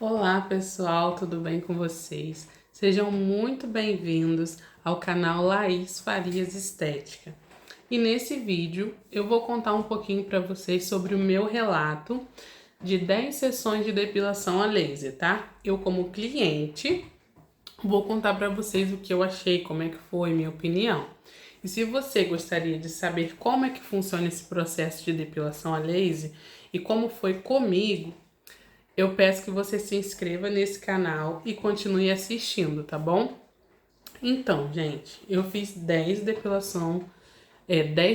Olá pessoal, tudo bem com vocês? Sejam muito bem-vindos ao canal Laís Farias Estética. E nesse vídeo eu vou contar um pouquinho para vocês sobre o meu relato de 10 sessões de depilação a laser, tá? Eu como cliente vou contar para vocês o que eu achei, como é que foi, minha opinião. E se você gostaria de saber como é que funciona esse processo de depilação a laser e como foi comigo, eu peço que você se inscreva nesse canal e continue assistindo, tá bom? Então, gente, eu fiz 10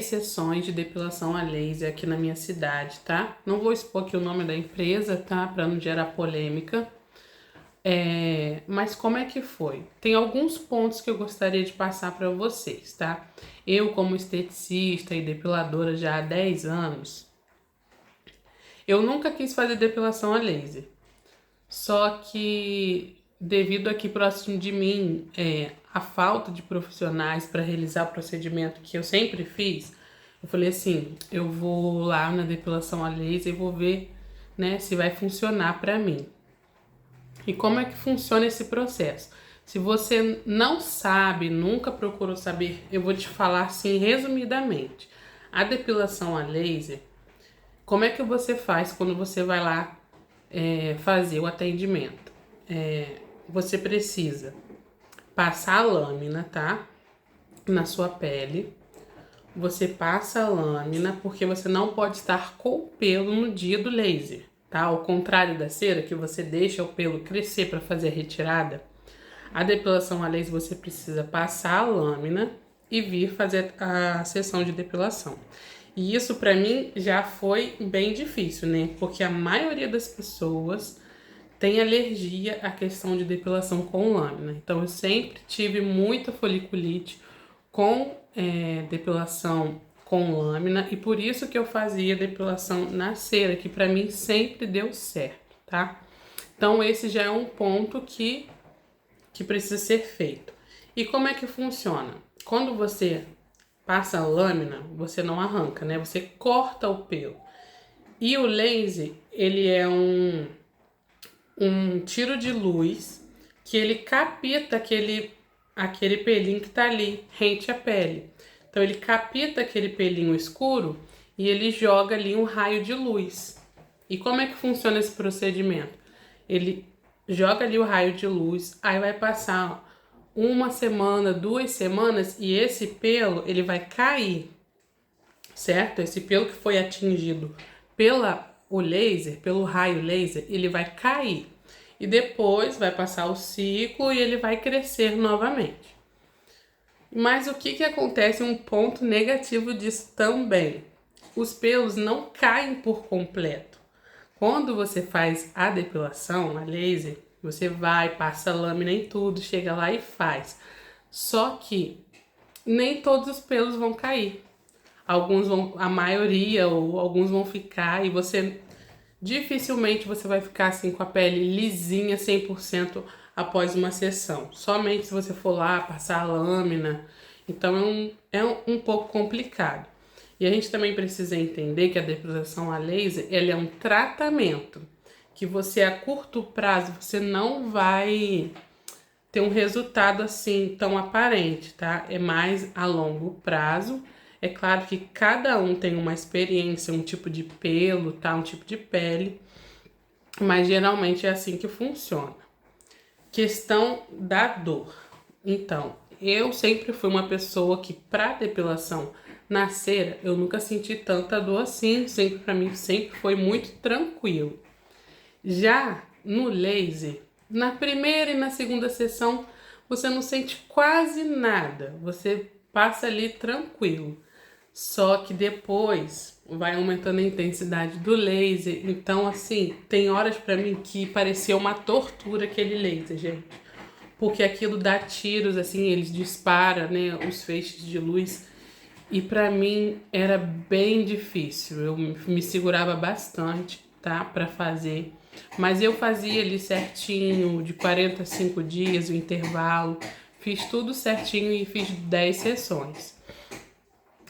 sessões de depilação a laser aqui na minha cidade, tá? Não vou expor aqui o nome da empresa, tá? Para não gerar polêmica. Mas como é que foi? Tem alguns pontos que eu gostaria de passar para vocês, tá? Eu, como esteticista e depiladora já há 10 anos, eu nunca quis fazer depilação a laser. Só que devido aqui próximo de mim a falta de profissionais para realizar o procedimento que eu sempre fiz, eu falei assim, eu vou lá na depilação a laser e vou ver, né, se vai funcionar para mim. E como é que funciona esse processo? Se você não sabe, nunca procurou saber, eu vou te falar assim resumidamente. A depilação a laser, como é que você faz quando você vai lá fazer o atendimento? Você precisa passar a lâmina, tá? Na sua pele. Você passa a lâmina porque você não pode estar com o pelo no dia do laser, tá? Ao contrário da cera, que você deixa o pelo crescer para fazer a retirada, a depilação a laser você precisa passar a lâmina e vir fazer a sessão de depilação. E isso para mim já foi bem difícil, né? Porque a maioria das pessoas tem alergia à questão de depilação com lâmina. Então eu sempre tive muita foliculite com depilação com lâmina e por isso que eu fazia depilação na cera, que para mim sempre deu certo, tá? Então esse já é um ponto que precisa ser feito. E como é que funciona? Quando você passa a lâmina, você não arranca, né? Você corta o pelo. E o laser, ele é um tiro de luz que ele capta aquele pelinho que tá ali, rente à pele. Então ele capta aquele pelinho escuro e ele joga ali um raio de luz. E como é que funciona esse procedimento? Ele joga ali o raio de luz, aí vai passar uma semana, 2 semanas e esse pelo ele vai cair, certo? Esse pelo que foi atingido o laser, pelo raio laser, ele vai cair. E depois vai passar o ciclo e ele vai crescer novamente. Mas o que acontece? Um ponto negativo disso também. Os pelos não caem por completo. Quando você faz a depilação, a laser, você vai, passa lâmina em tudo, chega lá e faz. Só que nem todos os pelos vão cair. Alguns vão, a maioria ou alguns vão ficar e você dificilmente você vai ficar assim com a pele lisinha 100% após uma sessão. Somente se você for lá passar a lâmina. Então é um pouco complicado. E a gente também precisa entender que a depilação a laser ela é um tratamento que você a curto prazo você não vai ter um resultado assim tão aparente, tá? É mais a longo prazo. É claro que cada um tem uma experiência, um tipo de pelo, tá? Um tipo de pele, mas geralmente é assim que funciona. Questão da dor. Então, eu sempre fui uma pessoa que para depilação na cera, eu nunca senti tanta dor assim, sempre para mim sempre foi muito tranquilo. Já no laser, na primeira e na segunda sessão, você não sente quase nada, você passa ali tranquilo. Só que depois vai aumentando a intensidade do laser, então assim, tem horas pra mim que pareceu uma tortura aquele laser, gente. Porque aquilo dá tiros, assim, eles disparam, né, os feixes de luz. E pra mim era bem difícil. Eu me segurava bastante, tá, pra fazer. Mas eu fazia ali certinho, de 45 dias, o intervalo. Fiz tudo certinho e fiz 10 sessões.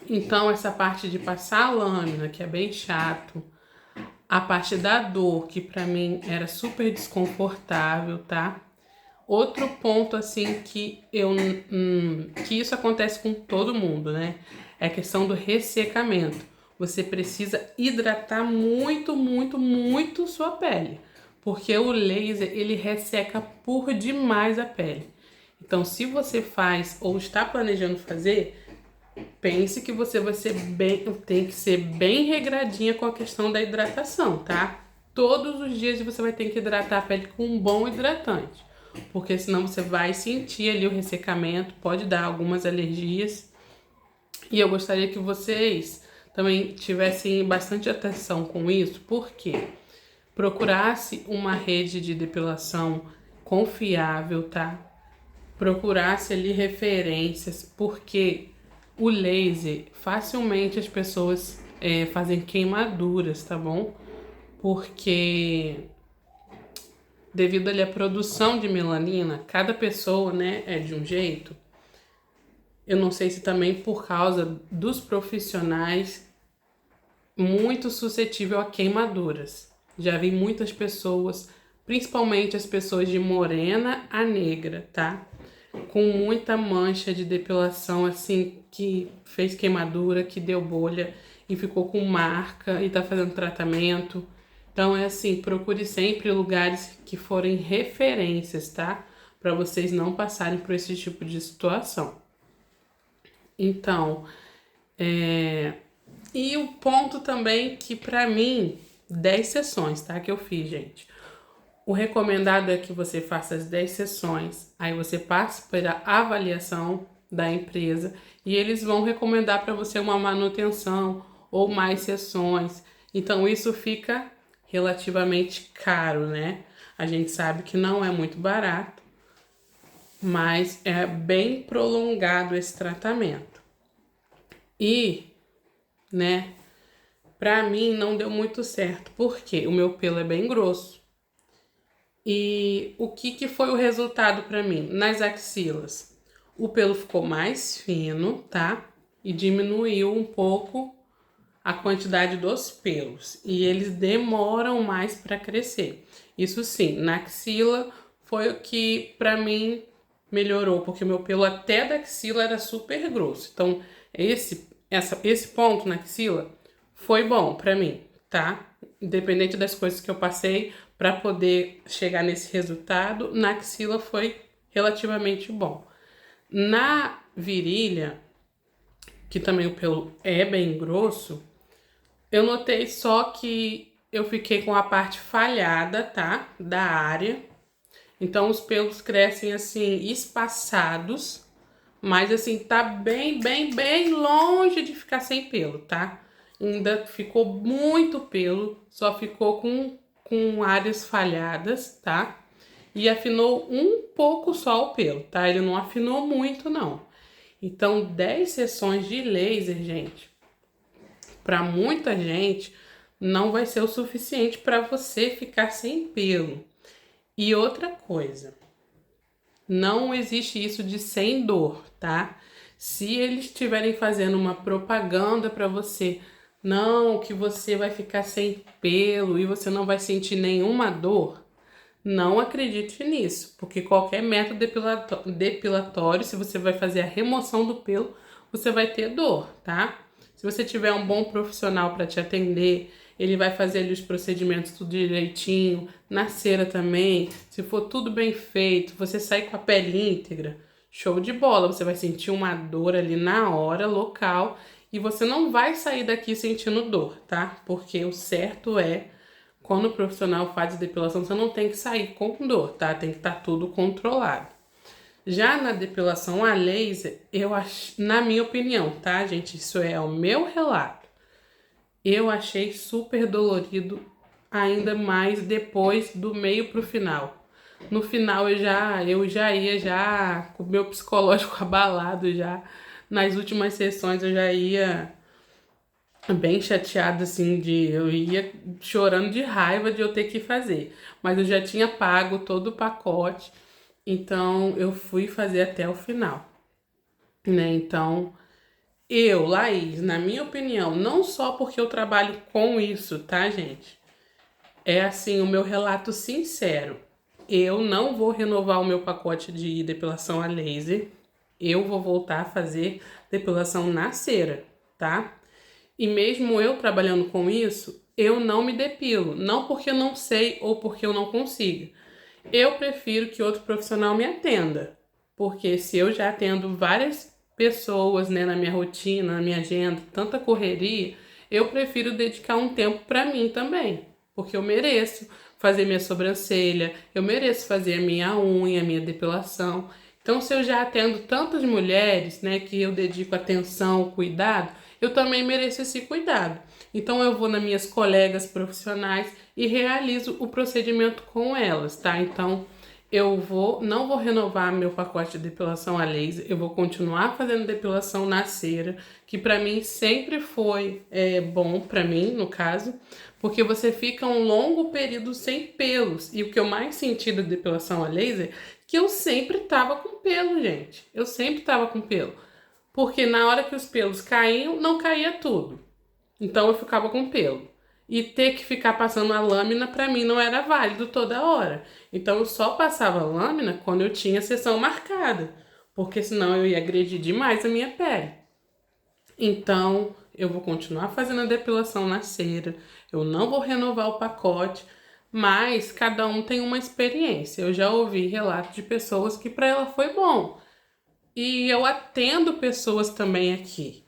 Então essa parte de passar a lâmina, que é bem chato, A parte da dor, que pra mim era super desconfortável, tá? Outro ponto, assim, que isso acontece com todo mundo, né? É a questão do ressecamento. Você precisa hidratar muito, muito, muito sua pele. Porque o laser, ele resseca por demais a pele. Então, se você faz ou está planejando fazer, pense que você vai ser tem que ser bem regradinha com a questão da hidratação, tá? Todos os dias você vai ter que hidratar a pele com um bom hidratante, porque senão você vai sentir ali o ressecamento, pode dar algumas alergias. E eu gostaria que vocês também tivessem bastante atenção com isso, porque procurasse uma rede de depilação confiável, tá? Procurasse ali referências, porque o laser, facilmente as pessoas fazem queimaduras, tá bom? Porque devido ali à produção de melanina, cada pessoa, né, é de um jeito. Eu não sei se também por causa dos profissionais muito suscetível a queimaduras. Já vi muitas pessoas, principalmente as pessoas de morena a negra, tá? Com muita mancha de depilação, assim, que fez queimadura, que deu bolha e ficou com marca e tá fazendo tratamento. Então é assim, procure sempre lugares que forem referências, tá? Para vocês não passarem por esse tipo de situação. Então, e o ponto também que pra mim, 10 sessões, tá? Que eu fiz, gente. O recomendado é que você faça as 10 sessões, aí você passe pela avaliação da empresa e eles vão recomendar para você uma manutenção ou mais sessões. Então isso fica relativamente caro, né? A gente sabe que não é muito barato, mas é bem prolongado esse tratamento. E, né, pra mim não deu muito certo, porque o meu pelo é bem grosso. E o que foi o resultado para mim? Nas axilas, o pelo ficou mais fino, tá? E diminuiu um pouco a quantidade dos pelos. E eles demoram mais para crescer. Isso sim, na axila foi o que para mim melhorou, porque meu pelo até da axila era super grosso. Então, esse ponto na axila foi bom para mim, tá? Independente das coisas que eu passei para poder chegar nesse resultado, na axila foi relativamente bom. Na virilha, que também o pelo é bem grosso, eu notei só que eu fiquei com a parte falhada, tá? Da área. Então os pelos crescem assim espaçados, mas assim tá bem, bem, bem longe de ficar sem pelo, tá? Ainda ficou muito pelo, só ficou com áreas falhadas, tá? E afinou um pouco só o pelo, tá? Ele não afinou muito, não. Então, 10 sessões de laser, gente, para muita gente, não vai ser o suficiente para você ficar sem pelo. E outra coisa, não existe isso de sem dor, tá? Se eles estiverem fazendo uma propaganda para você, não, que você vai ficar sem pelo e você não vai sentir nenhuma dor, não acredite nisso, porque qualquer método depilatório, se você vai fazer a remoção do pelo, você vai ter dor, tá? Se você tiver um bom profissional para te atender, ele vai fazer ali os procedimentos tudo direitinho, na cera também. Se for tudo bem feito, você sair com a pele íntegra, show de bola. Você vai sentir uma dor ali na hora, local, e você não vai sair daqui sentindo dor, tá? Porque o certo é, quando o profissional faz a depilação, você não tem que sair com dor, tá? Tem que estar tudo controlado. Já na depilação a laser, eu acho, na minha opinião, tá, gente? Isso é o meu relato. Eu achei super dolorido, ainda mais depois do meio pro final. No final eu já ia já com o meu psicológico abalado já. Nas últimas sessões eu já ia bem chateada assim eu ia chorando de raiva de eu ter que fazer, mas eu já tinha pago todo o pacote, então eu fui fazer até o final, né? Então, Laís, na minha opinião, não só porque eu trabalho com isso, tá, gente? é assim o meu relato sincero. Eu não vou renovar o meu pacote de depilação a laser. Eu vou voltar a fazer depilação na cera, tá? E mesmo eu trabalhando com isso, eu não me depilo. Não porque eu não sei ou porque eu não consigo. Eu prefiro que outro profissional me atenda. Porque se eu já atendo várias pessoas, né, na minha rotina, na minha agenda, tanta correria, eu prefiro dedicar um tempo para mim também. Porque eu mereço fazer minha sobrancelha, eu mereço fazer a minha unha, a minha depilação. Então, se eu já atendo tantas mulheres, né, que eu dedico atenção, cuidado, eu também mereço esse cuidado. Então, eu vou nas minhas colegas profissionais e realizo o procedimento com elas, tá? Então, não vou renovar meu pacote de depilação a laser, eu vou continuar fazendo depilação na cera, que para mim sempre foi bom para mim, no caso, porque você fica um longo período sem pelos. E o que eu mais senti da depilação a laser, que eu sempre tava com pelo, gente. Eu sempre tava com pelo. Porque na hora que os pelos caíam, não caía tudo. Então eu ficava com pelo. E ter que ficar passando a lâmina para mim não era válido toda hora. Então eu só passava a lâmina quando eu tinha a sessão marcada, porque senão eu ia agredir demais a minha pele. Então eu vou continuar fazendo a depilação na cera, eu não vou renovar o pacote, mas cada um tem uma experiência. Eu já ouvi relatos de pessoas que para ela foi bom. E eu atendo pessoas também aqui.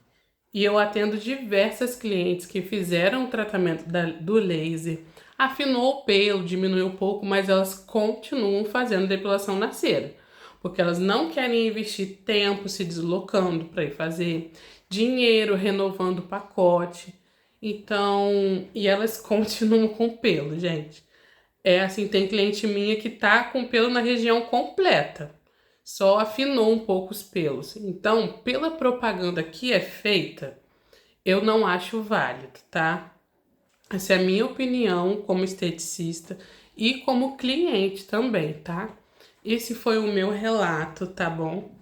E eu atendo diversas clientes que fizeram o tratamento do laser, afinou o pelo, diminuiu um pouco, mas elas continuam fazendo depilação na cera. Porque elas não querem investir tempo se deslocando para ir fazer, dinheiro renovando o pacote. Então, e elas continuam com pelo, gente. É assim, tem cliente minha que tá com pelo na região completa. Só afinou um pouco os pelos. Então, pela propaganda que é feita, eu não acho válido, tá? Essa é a minha opinião como esteticista e como cliente também, tá? Esse foi o meu relato, tá bom?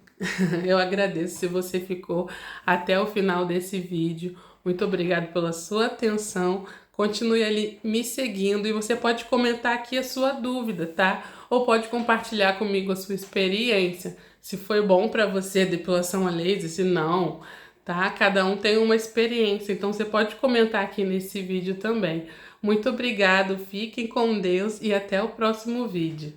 Eu agradeço se você ficou até o final desse vídeo. Muito obrigada pela sua atenção. Continue ali me seguindo e você pode comentar aqui a sua dúvida, tá? Ou pode compartilhar comigo a sua experiência, se foi bom para você a depilação a laser, se não, tá? Cada um tem uma experiência, então você pode comentar aqui nesse vídeo também. Muito obrigado, fiquem com Deus e até o próximo vídeo.